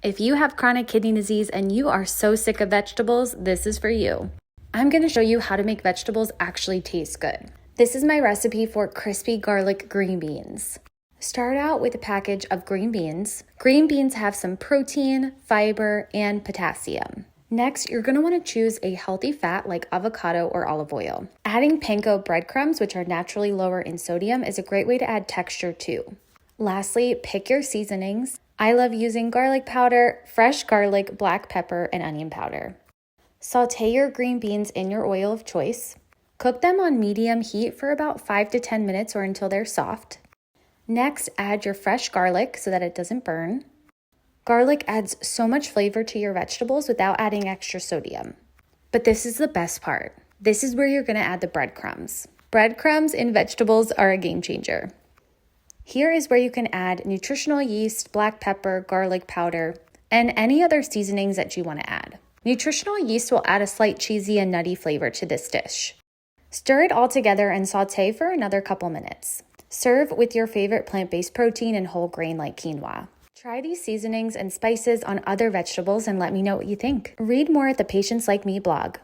If you have chronic kidney disease and you are so sick of vegetables, this is for you. I'm going to show you how to make vegetables actually taste good. This is my recipe for crispy garlic green beans. Start out with a package of green beans. Green beans have some protein, fiber, and potassium. Next, you're going to want to choose a healthy fat like avocado or olive oil. Adding panko breadcrumbs, which are naturally lower in sodium, is a great way to add texture too. Lastly, pick your seasonings. I love using garlic powder, fresh garlic, black pepper, and onion powder. Sauté your green beans in your oil of choice. Cook them on medium heat for about 5 to 10 minutes or until they're soft. Next, add your fresh garlic so that it doesn't burn. Garlic adds so much flavor to your vegetables without adding extra sodium. But this is the best part. This is where you're going to add the breadcrumbs. Breadcrumbs in vegetables are a game changer. Here is where you can add nutritional yeast, black pepper, garlic powder, and any other seasonings that you want to add. Nutritional yeast will add a slight cheesy and nutty flavor to this dish. Stir it all together and sauté for another couple minutes. Serve with your favorite plant-based protein and whole grain like quinoa. Try these seasonings and spices on other vegetables and let me know what you think. Read more at the Patients Like Me blog.